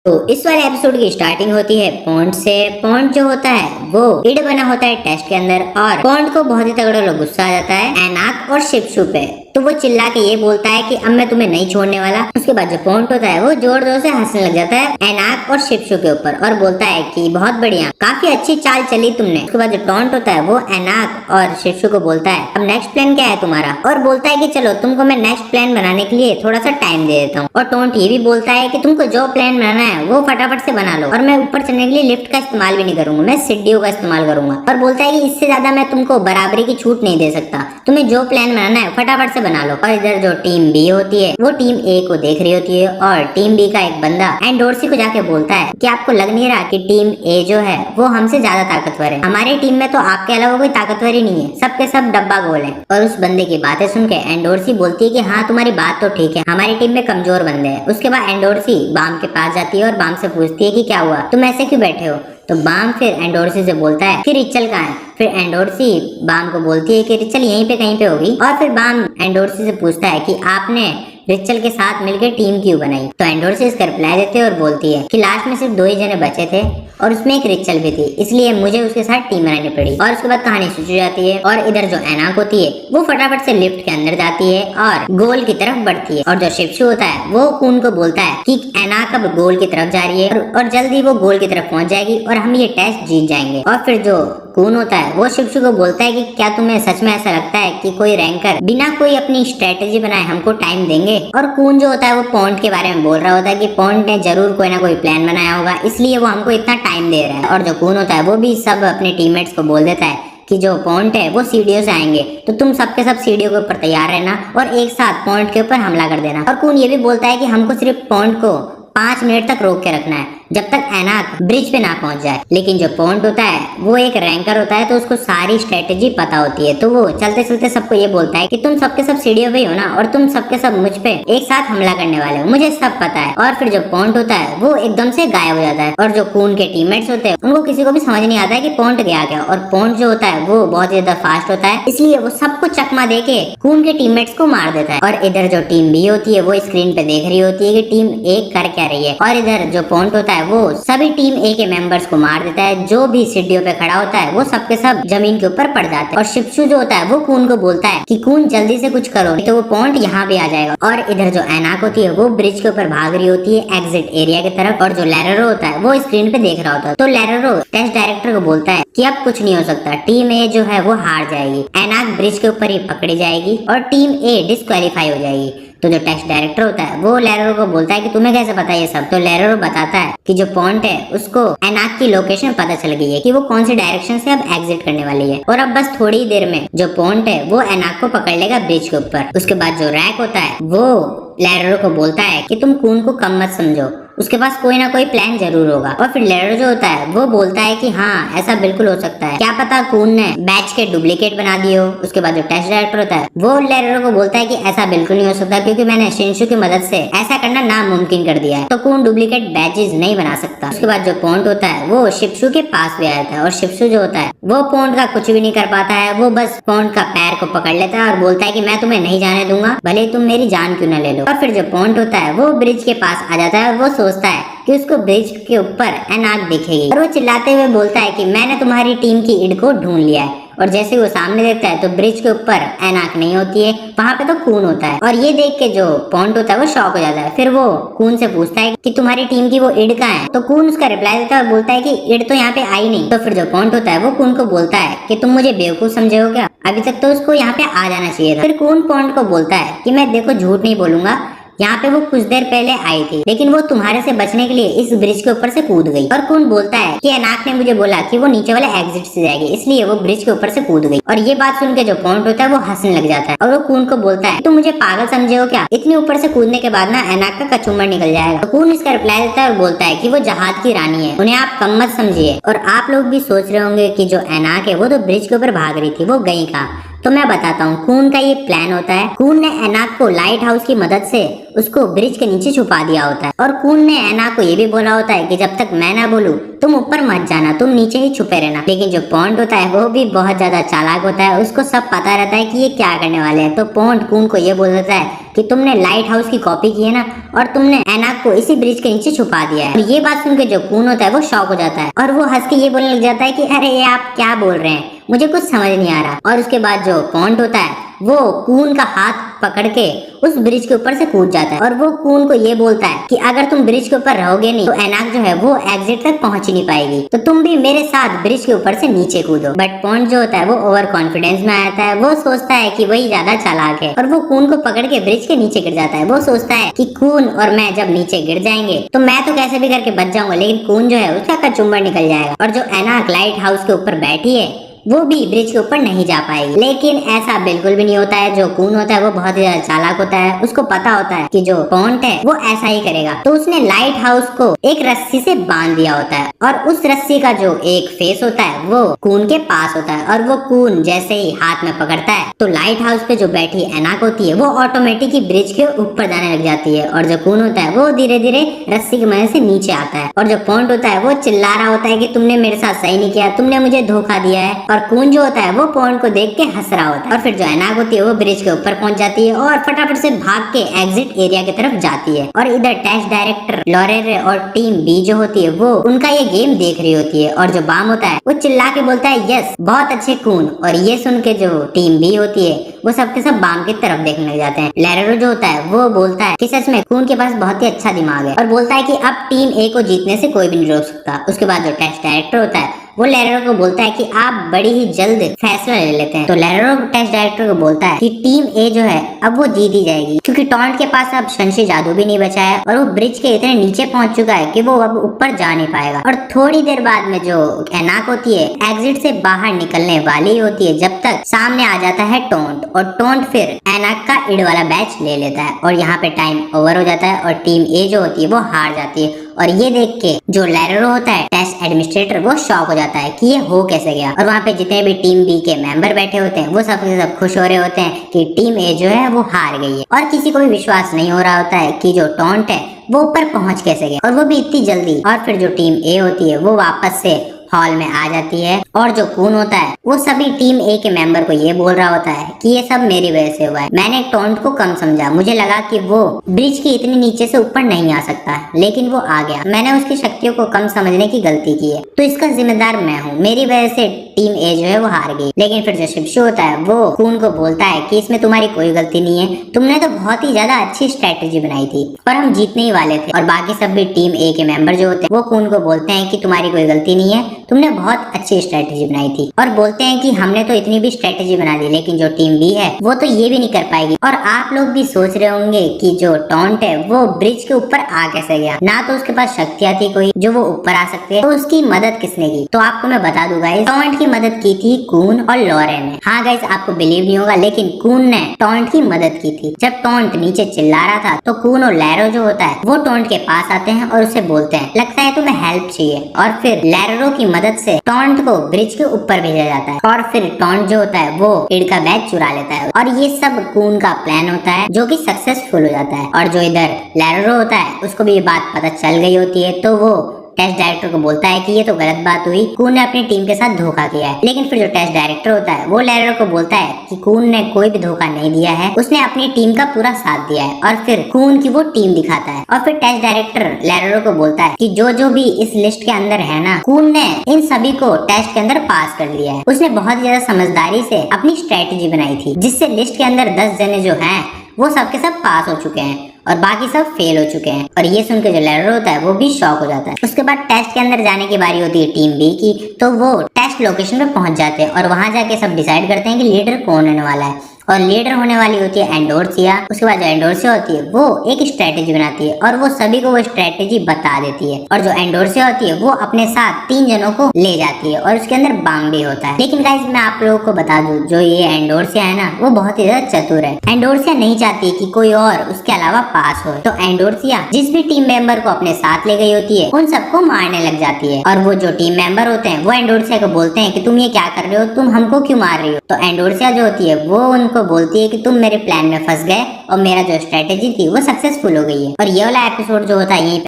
तो इस वाले एपिसोड की स्टार्टिंग होती है पॉन्ड से। पॉन्ड जो होता है वो इड बना होता है टेस्ट के अंदर, और पॉन्ड को बहुत ही तगड़ा लोग गुस्सा आ जाता है एनाक और शिप्शू पे। तो वो चिल्ला के ये बोलता है कि अब मैं तुम्हें नहीं छोड़ने वाला। उसके बाद जो पॉन्ड होता है वो जोर जोर से हंसने लग जाता है एनाक और शिप्शू के ऊपर और बोलता है कि बहुत बढ़िया, काफी अच्छी चाल चली तुमने। उसके बाद जो टॉन्ट होता है वो एनाक और शिप्शू को बोलता है अब नेक्स्ट प्लान क्या है तुम्हारा, और बोलता है कि चलो तुमको मैं नेक्स्ट प्लान बनाने के लिए थोड़ा सा टाइम दे देता हूँ। और टॉन्ट ये भी बोलता है कि तुमको जो प्लान बनाना है वो फटाफट से बना लो, और मैं ऊपर चढ़ने के लिए लिफ्ट का इस्तेमाल भी नहीं करूंगा, मैं सीढ़ियों का इस्तेमाल करूंगा। और बोलता है कि इससे ज्यादा मैं तुमको बराबरी की छूट नहीं दे सकता, तुम्हें जो प्लान बनाना है फटाफट से बना लो। और इधर जो टीम बी होती है वो टीम ए को देख रही होती है, और टीम बी का एक बंदा एंडोर्सी को जाके बोलता है कि आपको लग नहीं रहा कि टीम ए जो है वो हमसे ज्यादा ताकतवर है, हमारी टीम में तो आपके अलावा कोई ताकतवर ही नहीं है, सबके सब डब्बा गोल है। और उस बंदे की बातें सुन के एंडोर्सी बोलती है कि हाँ तुम्हारी बात तो ठीक है, हमारी टीम में कमजोर बंदे हैं। उसके बाद एंडोर्सी बाम के पास जाती है और बाम से पूछती है कि क्या हुआ, तुम ऐसे क्यों बैठे हो। तो बाम फिर एंडोर्सी से बोलता है कि रिचल कहाँ है। फिर एंडोर्सी बाम को बोलती है कि रिचल यहीं पे कहीं पे होगी। और फिर बाम एंडोर्सी से पूछता है कि आपने रिचल के साथ मिलकर टीम क्यों बनाई। तो एंडोर्सी इसका रिप्लाई देती है और बोलती है कि लास्ट में सिर्फ 2 ही जने बचे थे और उसमें एक रिचल भी थी, इसलिए मुझे उसके साथ टीम बनानी पड़ी। और उसके बाद कहानी शुरू हो जाती है, और इधर जो एनाक होती है वो फटाफट से लिफ्ट के अंदर जाती है और गोल की तरफ बढ़ती है। और जो शिप्शू होता है वो कून को बोलता है कि एनाक अब गोल की तरफ जा रही है और जल्दी वो गोल की तरफ पहुंच जाएगी और हम ये टेस्ट जीत जाएंगे। और फिर जो कून होता है वो शिप्शू को बोलता है कि क्या तुम्हें सच में ऐसा लगता है कि कोई रैंकर बिना कोई अपनी स्ट्रेटेजी बनाए हमको टाइम देंगे। और कून जो होता है वो पॉन्ड के बारे में बोल रहा होता है कि पॉन्ड ने जरूर कोई ना कोई प्लान बनाया होगा, इसलिए वो हमको इतना टाइम दे रहा है। और जो कून होता है वो भी सब अपने टीममेट्स को बोल देता है कि जो पॉन्ट है वो सीढ़ियों से आएंगे, तो तुम सबके सब सीढ़ियों के ऊपर तैयार रहना और एक साथ पॉन्ट के ऊपर हमला कर देना। और कून ये भी बोलता है कि हमको सिर्फ पॉन्ट को 5 मिनट तक रोक के रखना है, जब तक एनाक ब्रिज पे ना पहुंच जाए। लेकिन जो पॉन्ट होता है वो एक रैंकर होता है, तो उसको सारी स्ट्रेटेजी पता होती है, तो वो चलते चलते सबको ये बोलता है कि तुम सबके सब सीढ़ियों पे हो ना, और तुम सबके सब मुझ पे एक साथ हमला करने वाले हो, मुझे सब पता है। और फिर जो पॉन्ट होता है वो एकदम से गायब हो जाता है, और जो कून के टीममेट्स होते हैं उनको किसी को भी समझ नहीं आता है कि पॉन्ट गया क्या। और पॉन्ट जो होता है वो बहुत ज्यादा फास्ट होता है, इसलिए वो सबको चकमा दे के कून के टीममेट्स को मार देता है। और इधर जो टीम बी होती है वो स्क्रीन पे देख रही होती है कि टीम ए कर क्या रही है। और इधर जो पॉन्ट होता है वो सभी टीम ए के मेंबर्स को मार देता है, जो भी सीढ़ियों पे खड़ा होता है वो सबके सब जमीन के ऊपर पड़ जाते हैं। और शिप्शू जो होता है वो कून को बोलता है कि कून जल्दी से कुछ करो, नहीं तो वो पॉन्ट यहाँ पे आ जाएगा। और इधर जो एनाक होती है वो ब्रिज के ऊपर भाग रही होती है एग्जिट एरिया की तरफ, और जो लैरेरो होता है वो स्क्रीन पे देख रहा होता है। तो लैरेरो टेस्ट डायरेक्टर को बोलता है कि अब कुछ नहीं हो सकता, टीम ए जो है वो हार जाएगी, एनाक ब्रिज के ऊपर ही पकड़ी जाएगी और टीम ए डिस्क्वालीफाई हो जाएगी। तो जो टेस्ट डायरेक्टर होता है वो लैरेरो को बोलता है कि तुम्हें कैसे पता ये सब। तो लैरेरो बताता है कि जो पॉन्ट है उसको एनाक की लोकेशन पता चल गई है कि वो कौन सी डायरेक्शन से अब एग्जिट करने वाली है, और अब बस थोड़ी ही देर में जो पॉन्ट है वो एनाक को पकड़ लेगा ब्रिज के ऊपर। उसके बाद जो रैक होता है वो लैरेरो को बोलता है कि तुम कून को कम मत समझो, उसके पास कोई ना कोई प्लान जरूर होगा। और फिर लैरेरो जो होता है वो बोलता है कि हाँ ऐसा बिल्कुल हो सकता है, क्या पता कून ने बैच के डुप्लीकेट बना दिए हो। उसके बाद जो टेस्ट डायरेक्टर होता है वो लैरेरो को बोलता है कि ऐसा बिल्कुल नहीं हो सकता, क्योंकि मैंने शिनशु की मदद से ऐसा करना नामुमकिन कर दिया है, तो कून डुप्लीकेट बैचेस नहीं बना सकता। उसके बाद जो पॉन्ट होता है वो शिप्शू के पास भी आया था, और शिप्शू जो होता है वो पॉन्ट का कुछ भी नहीं कर पाता है, वो बस पॉन्ट का पैर को पकड़ लेता है और बोलता है कि मैं तुम्हें नहीं जाने दूंगा, भले तुम मेरी जान क्यों न ले लो। और फिर जो पॉन्ट होता है वो ब्रिज के पास आ जाता है और वो सोचता है कि उसको ब्रिज के ऊपर एनाक दिखेगी, और वो चिल्लाते हुए बोलता है कि मैंने तुम्हारी टीम की इड को ढूंढ लिया है। और जैसे वो सामने देखता है तो ब्रिज के ऊपर एनाक नहीं होती है, वहां पे तो कून होता है। और ये देख के जो पॉन्ट होता है वो शॉक हो जाता है। फिर वो कून से पूछता है कि तुम्हारी टीम की वो इड कहाँ है। तो कून उसका रिप्लाई देता है और बोलता है कि इड तो यहाँ पे आई नहीं। तो फिर जो पॉन्ट होता है वो कून को बोलता है कि तुम मुझे बेवकूफ समझे हो क्या, अभी तक तो उसको यहाँ पे आ जाना चाहिए था। फिर कून पॉन्ट को बोलता है कि मैं देखो झूठ नहीं बोलूंगा, यहाँ पे वो कुछ देर पहले आई थी, लेकिन वो तुम्हारे से बचने के लिए इस ब्रिज के ऊपर से कूद गई। और कून बोलता है कि एनाक ने मुझे बोला कि वो नीचे वाले एग्जिट से जाएगी, इसलिए वो ब्रिज के ऊपर से कूद गई। और ये बात सुन के जो पॉन्ट होता है वो हंसने लग जाता है, और वो कून को बोलता है तुम मुझे पागल समझे हो क्या, इतनी ऊपर से कूदने के बाद ना एनाक का कचूमर निकल जाएगा। तो कून इसका रिप्लाई देता है और बोलता है कि वो जहाज की रानी है, उन्हें आप कम मत समझिए। और आप लोग भी सोच रहे होंगे कि जो एनाक है वो तो ब्रिज के ऊपर भाग रही थी, वो गई कहाँ। तो मैं बताता हूँ कून का ये प्लान होता है। कून ने एनाक को लाइट हाउस की मदद से उसको ब्रिज के नीचे छुपा दिया होता है और कून ने एनाक को ये भी बोला होता है कि जब तक मैं ना बोलूं तुम ऊपर मत जाना, तुम नीचे ही छुपे रहना। लेकिन जो पॉन्ड होता है वो भी बहुत ज्यादा चालाक होता है, उसको सब पता रहता है कि ये क्या करने वाले हैं। तो पॉन्ड कून को ये बोल देता है कि तुमने लाइट हाउस की कॉपी की है ना, और तुमने एनाक को इसी ब्रिज के नीचे छुपा दिया है। और ये बात सुन के जो कून होता है वो शॉक हो जाता है और वो हंस के ये बोलने लग जाता है कि अरे ये आप क्या बोल रहे हैं, मुझे कुछ समझ नहीं आ रहा। और उसके बाद जो पॉन्ड होता है वो कून का हाथ पकड़ के उस ब्रिज के ऊपर से कूद जाता है और वो कून को ये बोलता है कि अगर तुम ब्रिज के ऊपर रहोगे नहीं तो एनाक जो है वो एग्जिट तक पहुंच ही नहीं पाएगी, तो तुम भी मेरे साथ ब्रिज के ऊपर से नीचे कूदो। बट पॉन्ड जो होता है वो ओवर कॉन्फिडेंस में आता है, वो सोचता है कि वही ज्यादा चालाक है और वो कून को पकड़ के ब्रिज के नीचे गिर जाता है। वो सोचता है कि कून और मैं जब नीचे गिर जाएंगे तो मैं तो कैसे भी करके बच जाऊंगा, लेकिन कून जो है उसका कचुम्बर निकल जाएगा और जो एनाक लाइट हाउस के ऊपर बैठी है वो भी ब्रिज के ऊपर नहीं जा पाएगी। लेकिन ऐसा बिल्कुल भी नहीं होता है। जो कून होता है वो बहुत ही ज्यादा चालाक होता है, उसको पता होता है कि जो पॉन्ड है वो ऐसा ही करेगा। तो उसने लाइट हाउस को एक रस्सी से बांध दिया होता है और उस रस्सी का जो एक फेस होता है वो कून के पास होता है और वो कून जैसे ही हाथ में पकड़ता है तो लाइट हाउस पे जो बैठी एनाक होती है वो ऑटोमेटिक ही ब्रिज के ऊपर जाने लग जाती है और जो कून होता है वो धीरे धीरे रस्सी की मदद से नीचे आता है और जो पॉन्ड होता है वो चिल्ला रहा होता है कि तुमने मेरे साथ सही नहीं किया, तुमने मुझे धोखा दिया है। और कून जो होता है वो पॉन्ड को देख के हंस रहा होता है और फिर जो एनाक होती है वो ब्रिज के ऊपर पहुंच जाती है और फटाफट से भाग के एग्जिट एरिया की तरफ जाती है। और इधर टेस्ट डायरेक्टर लॉरेरे और टीम बी जो होती है वो उनका ये गेम देख रही होती है और जो बाम होता है वो चिल्ला के बोलता है यस बहुत अच्छे कून। और ये सुन के जो टीम बी होती है वो सबके सब बाम की तरफ देखने लग जाते हैं। लैरेरो जो होता है वो बोलता है कि सच में कून के पास बहुत ही अच्छा दिमाग है और बोलता है कि अब टीम ए को जीतने से कोई भी नहीं रोक सकता। उसके बाद जो टेस्ट डायरेक्टर होता है वो लैरेरो को बोलता है कि आप बड़ी ही जल्द फैसला ले लेते हैं। तो लैरेरो टेस्ट डायरेक्टर को बोलता है कि टीम ए जो है अब वो जीत ही जाएगी क्योंकि टॉन्ट के पास अब शंशी जादू भी नहीं बचा है और वो ब्रिज के इतने नीचे पहुंच चुका है कि वो अब ऊपर जा नहीं पाएगा। और थोड़ी देर बाद में जो एनाक होती है एग्जिट से बाहर निकलने वाली होती है जब तक सामने आ जाता है टोंट और टोंट फिर एनाक का इड वाला बैच ले लेता है और यहाँ पे टाइम ओवर हो जाता है और टीम ए जो होती है वो हार जाती है। और ये देख के जो लैरेरो होता है टेस्ट एडमिनिस्ट्रेटर वो शॉक हो जाता है कि ये हो कैसे गया। और वहाँ पे जितने भी टीम बी के मेंबर बैठे होते हैं वो सब के सब खुश हो रहे होते हैं कि टीम ए जो है वो हार गई है और किसी को भी विश्वास नहीं हो रहा होता है कि जो टॉन्ट है वो ऊपर पहुंच कैसे गया और वो भी इतनी जल्दी। और फिर जो टीम ए होती है वो वापस से हॉल में आ जाती है और जो कून होता है वो सभी टीम ए के मेंबर को ये बोल रहा होता है कि ये सब मेरी वजह से हुआ है, मैंने टोंट को कम समझा, मुझे लगा कि वो ब्रिज के इतने नीचे से ऊपर नहीं आ सकता लेकिन वो आ गया, मैंने उसकी शक्तियों को कम समझने की गलती की है तो इसका जिम्मेदार मैं हूँ, मेरी वजह से टीम ए जो है वो हार गई। लेकिन फिर जो शिप्शु होता है वो कून को बोलता है कि इसमें तुम्हारी कोई गलती नहीं है, तुमने तो बहुत ही ज्यादा अच्छी स्ट्रेटेजी बनाई थी और हम जीतने ही वाले थे। और बाकी सब भी टीम ए के मेंबर जो होते हैं वो कून को बोलते हैं कि तुम्हारी कोई गलती नहीं है, तुमने बहुत अच्छी स्ट्रेटेजी बनाई थी और बोलते हैं कि हमने तो इतनी भी स्ट्रेटेजी बना दी लेकिन जो टीम बी है वो तो ये भी नहीं कर पाएगी। और आप लोग भी सोच रहे होंगे कि जो टॉन्ट है वो ब्रिज के ऊपर आ कैसे गया, ना तो उसके पास शक्तियां थी कोई जो वो ऊपर आ सकते हैं, तो उसकी मदद किसने की। तो आपको मैं बता दूंगा टॉन्ट की मदद की थी कून और लॉरे ने। हाँ गाइस आपको बिलीव नहीं होगा लेकिन कून ने टॉन्ट की मदद की थी। जब टॉन्ट नीचे चिल्ला रहा था तो कून और लैरो जो होता है वो टॉन्ट के पास आते हैं और उसे बोलते हैं लगता है तुम्हें हेल्प चाहिए और फिर लैरो की मदद से टॉन्ट को ब्रिज के ऊपर भेजा जाता है और फिर टॉन्ट जो होता है वो इड का बैग चुरा लेता है और ये सब कून का प्लान होता है जो कि सक्सेसफुल हो जाता है। और जो इधर लैरो होता है उसको भी ये बात पता चल गई होती है तो वो टेस्ट डायरेक्टर को बोलता है कि ये तो गलत बात हुई, कून ने अपनी टीम के साथ धोखा किया है। लेकिन फिर जो टेस्ट डायरेक्टर होता है वो लैरो को बोलता है कि कून ने कोई भी धोखा नहीं दिया है, उसने अपनी टीम का पूरा साथ दिया है और फिर कून की वो टीम दिखाता है। और फिर टेस्ट डायरेक्टर लैरो को बोलता है कि जो भी इस लिस्ट के अंदर है ना, कून ने इन सभी को टेस्ट के अंदर पास कर दिया है। उसने बहुत ज्यादा समझदारी से अपनी स्ट्रेटेजी बनाई थी जिससे लिस्ट के अंदर 10 जने जो हैं वो सबके सब पास हो चुके हैं और बाकी सब फेल हो चुके हैं। और ये सुनकर जो लैरो होता है वो भी शॉक हो जाता है। उसके बाद टेस्ट के अंदर जाने की बारी होती है टीम बी की, तो वो टेस्ट लोकेशन पे पहुंच जाते हैं और वहां जाके सब डिसाइड करते हैं कि लीडर कौन होने वाला है। और लीडर होने वाली होती है एंडोर्सिया। उसके बाद जो एंडोर्सिया होती है वो एक स्ट्रेटेजी बनाती है और वो सभी को वो स्ट्रेटेजी बता देती है। और जो एंडोर्सिया होती है वो अपने साथ 3 जनों को ले जाती है और उसके अंदर बम भी होता है। लेकिन गाइस मैं आप लोगों को बता दूं, जो ये एंडोर्सिया है ना वो बहुत ही ज्यादा चतुर है। एंडोर्सिया नहीं चाहती कि कोई और उसके अलावा पास हो, तो एंडोर्सिया जिस भी टीम मेंबर को अपने साथ ले गई होती है उन सबको मारने लग जाती है। और वो जो टीम मेंबर होते हैं वो एंडोर्सिया को बोलते हैं कि तुम ये क्या कर रहे हो, तुम हमको क्यों मार रही हो। तो एंडोर्सिया जो होती है वो उनको बोलती है कि तुम मेरे प्लान में फंस गए और मेरा जो स्ट्रेटेजी थी वो सक्सेसफुल हो गई है। और ये वाला एपिसोड जो होता है यहीं